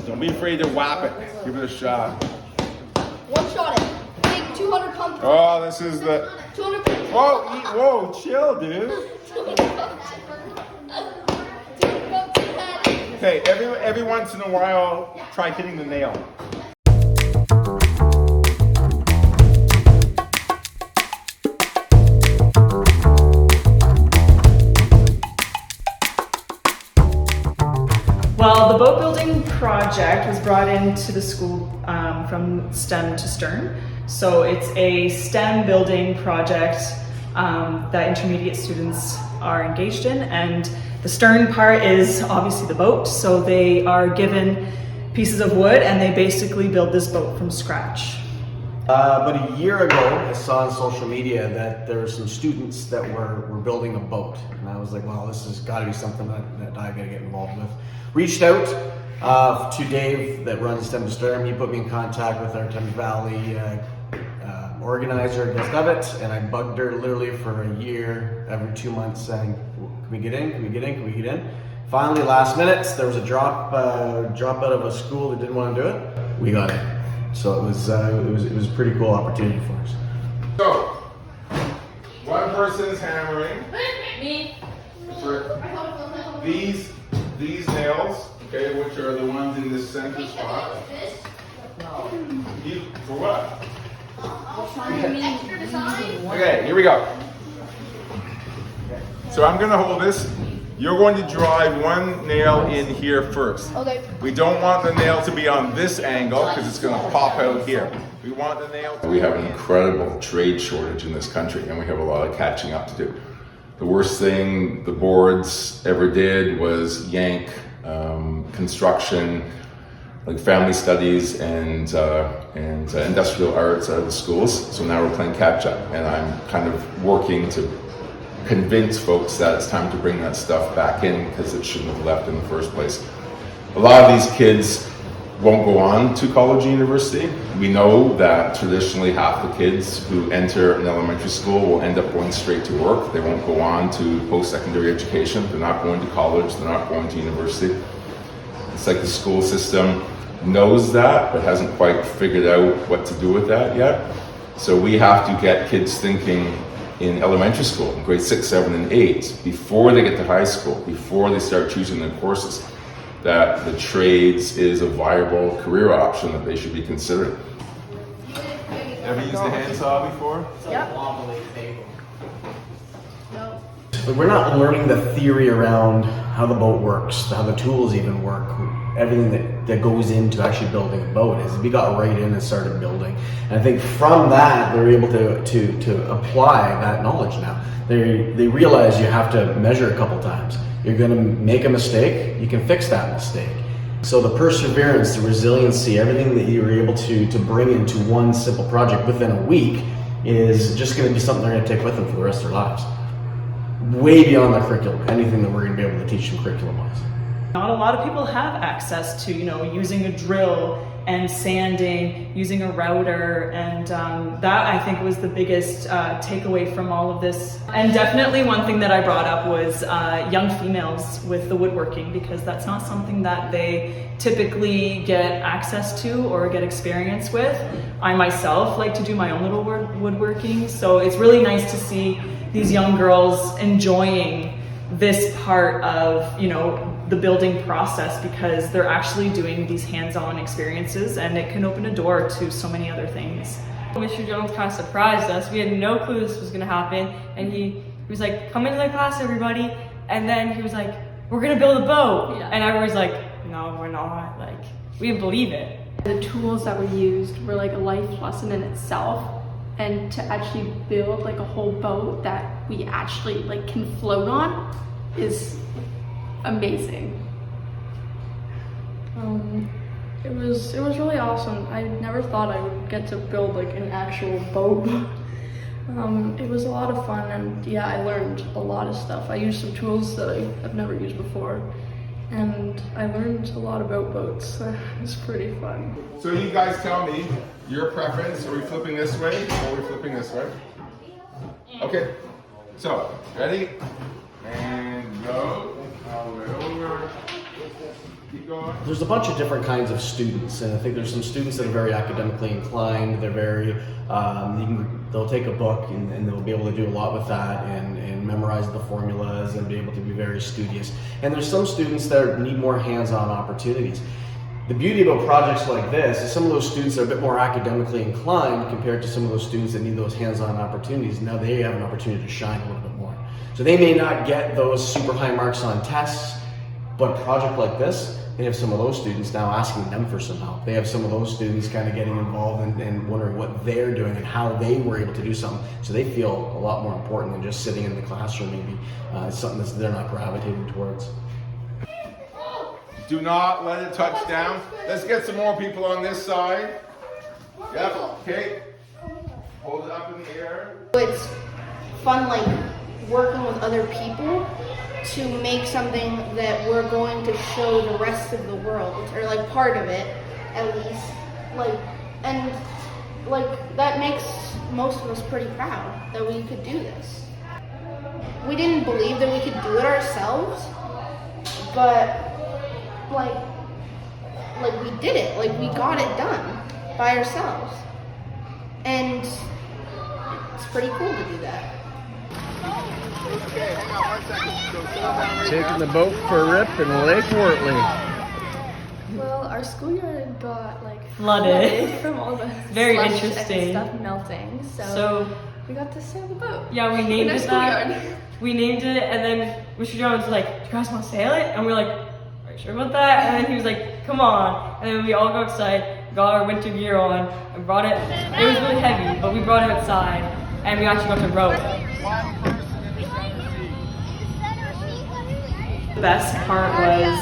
Don't be afraid to whap it. Give it a shot. One shot it. Big 200 pump. Oh, this is the. 200 pump. Whoa, chill, dude. Okay, every once in a while, try hitting the nail. Well, the boat building project was brought into the school from STEM to STERN. So it's a STEM building project that intermediate students are engaged in, and the STERN part is obviously the boat. So they are given pieces of wood and they basically build this boat from scratch. About a year ago, I saw on social media that there were some students that were building a boat. And I was like, well, this has got to be something that I got to get involved with. Reached out to Dave that runs STEM2STERN. He put me in contact with our Thames Valley organizer, Des Devitt, and I bugged her literally for a year, every 2 months saying, can we get in, can we get in, can we get in? Finally, last minute, there was a drop out of a school that didn't want to do it. We got in. So it was a pretty cool opportunity for us. So, one person's hammering. Me. For these nails, okay, which are the ones in this center spot. For what? Okay, here we go. So I'm going to hold this. You're going to drive one nail in here first. Okay. We don't want the nail to be on this angle because it's going to pop out here. We want the nail to We have an incredible trade shortage in this country, and we have a lot of catching up to do. The worst thing the boards ever did was yank construction, like family studies and industrial arts out of the schools. So now we're playing catch up, and I'm kind of working to convince folks that it's time to bring that stuff back in because it shouldn't have left in the first place. A lot of these kids won't go on to college and university. We know that traditionally half the kids who enter an elementary school will end up going straight to work. They won't go on to post-secondary education. They're not going to college. They're not going to university. It's like the school system knows that, but hasn't quite figured out what to do with that yet. So we have to get kids thinking in elementary school, in grade 6, 7, and 8, before they get to high school, before they start choosing their courses, that the trades is a viable career option that they should be considering. Ever used a handsaw before? Yep. No. But we're not learning the theory around how the boat works, how the tools even work, everything that goes into actually building a boat. Is we got right in and started building. And I think from that, they're able to apply that knowledge now. They realize you have to measure a couple times. You're going to make a mistake, you can fix that mistake. So the perseverance, the resiliency, everything that you were able to bring into one simple project within a week is just going to be something they're going to take with them for the rest of their lives. Way beyond the curriculum, anything that we're going to be able to teach them curriculum-wise. Not a lot of people have access to, using a drill and sanding, using a router, and that I think was the biggest takeaway from all of this. And definitely one thing that I brought up was young females with the woodworking, because that's not something that they typically get access to or get experience with. I myself like to do my own little woodworking, so it's really nice to see these young girls enjoying this part of, the building process, because they're actually doing these hands-on experiences, and it can open a door to so many other things. Mr. Jones kind of surprised us. We had no clue this was going to happen, and he was like, come into the class, everybody, and then he was like, we're going to build a boat. Yeah. And everybody's like, no, we're not. Like, we didn't believe it. The tools that we used were like a life lesson in itself, and to actually build like a whole boat that we actually can float on is amazing. It was really awesome. I never thought I would get to build an actual boat. It was a lot of fun, and yeah, I learned a lot of stuff. I used some tools that I've never used before, and I learned a lot about boats. It was pretty fun. So you guys tell me your preference. Are we flipping this way or are we flipping this way? Okay. So, ready? And go. All the way over. Keep going. There's a bunch of different kinds of students, and I think there's some students that are very academically inclined. They're very, they'll take a book and they'll be able to do a lot with that and memorize the formulas and be able to be very studious. And there's some students that need more hands-on opportunities. The beauty about projects like this is some of those students are a bit more academically inclined compared to some of those students that need those hands-on opportunities. Now they have an opportunity to shine a little bit more. So they may not get those super high marks on tests, but a project like this, they have some of those students now asking them for some help. They have some of those students kind of getting involved and wondering what they're doing and how they were able to do something. So they feel a lot more important than just sitting in the classroom maybe. It's something that they're not gravitating towards. Do not let it touch down. Let's get some more people on this side. Yep, okay. Hold it up in the air. It's fun, like, working with other people to make something that we're going to show the rest of the world, or like part of it, at least. Like, and like that makes most of us pretty proud that we could do this. We didn't believe that we could do it ourselves, but like we did it. Like, we got it done by ourselves, and it's pretty cool to do that. Okay, hang on 1 second. So settle down right Taking now. the boat for a rip in Lake Wortley. Well, our schoolyard got like Flooded. from all the Very slush interesting. and stuff melting. So So we got to sail the boat. yeah, we named our it that. schoolyard. We named it, and then Mr. Jones was like, "Do you guys want to sail it?" And we were like, "Are you sure about that?" And then he was like, "Come on!" And then we all go outside, got our winter gear on, and brought it. It was really heavy, but we brought it outside, and we actually got to row it. The best part was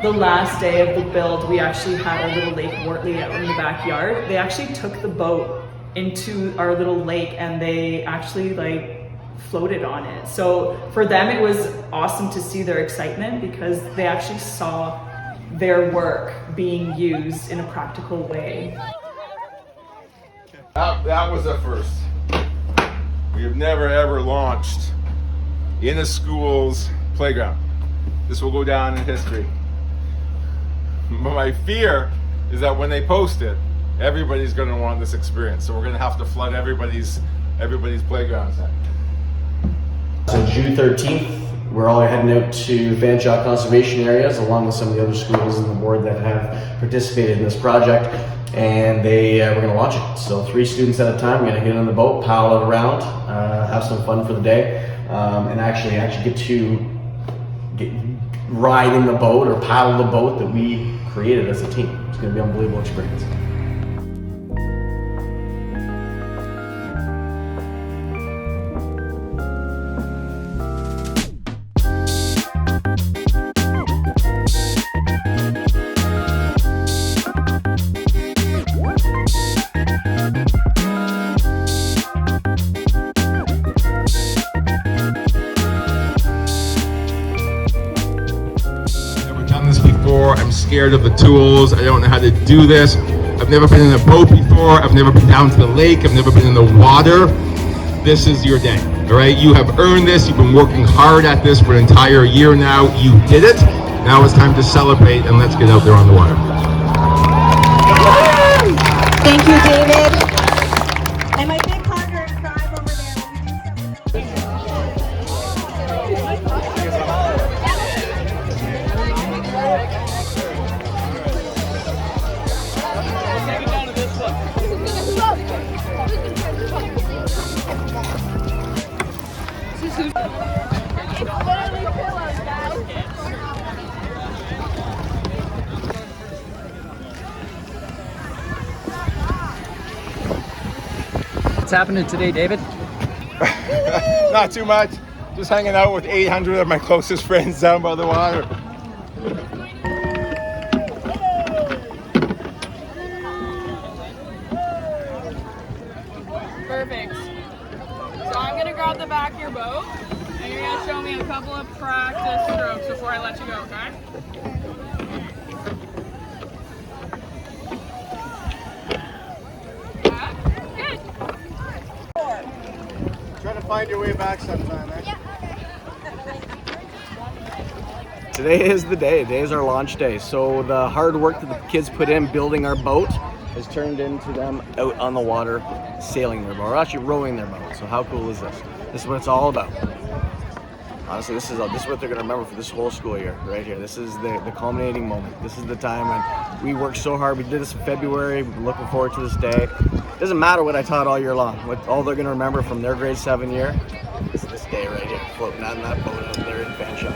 the last day of the build. We actually had our little Lake Wortley out in the backyard. They actually took the boat into our little lake and they actually like floated on it. So for them it was awesome to see their excitement because they actually saw their work being used in a practical way. That was a first. We have never ever launched in a school's playground. This will go down in history. But my fear is that when they post it, everybody's going to want this experience. So we're going to have to flood everybody's playgrounds then. So June 13th, we're all heading out to Fanshawe Conservation Areas along with some of the other schools in the board that have participated in this project. And we're going to launch it. So 3 students at a time, we're going to get on the boat, paddle it around, have some fun for the day, and actually get to ride in the boat or paddle the boat that we created as a team. It's going to be an unbelievable experience. I'm scared of the tools. I don't know how to do this. I've never been in a boat before. I've never been down to the lake. I've never been in the water. This is your day, all right? You have earned this. You've been working hard at this for an entire year now. You did it. Now it's time to celebrate and let's get out there on the water. Thank you, David. And my big hugger and tribe over there. What's happening today, David? Not too much. Just hanging out with 800 of my closest friends down by the water. Perfect. So I'm gonna grab the back of your boat, and you're gonna show me a couple of practice strokes before I let you go, okay? Good. Try to find your way back sometime, eh? Yeah, okay. Today is the day. Today is our launch day. So the hard work that the kids put in building our boat has turned into them out on the water sailing their boat, or actually rowing their boat. So how cool is this? This is what it's all about. Honestly, this is what they're going to remember for this whole school year, right here. This is the culminating moment. This is the time when we worked so hard. We did this in February. We've been looking forward to this day. It doesn't matter what I taught all year long. What all they're going to remember from their grade 7 year is this day right here, floating on that boat out there in Fan Shop.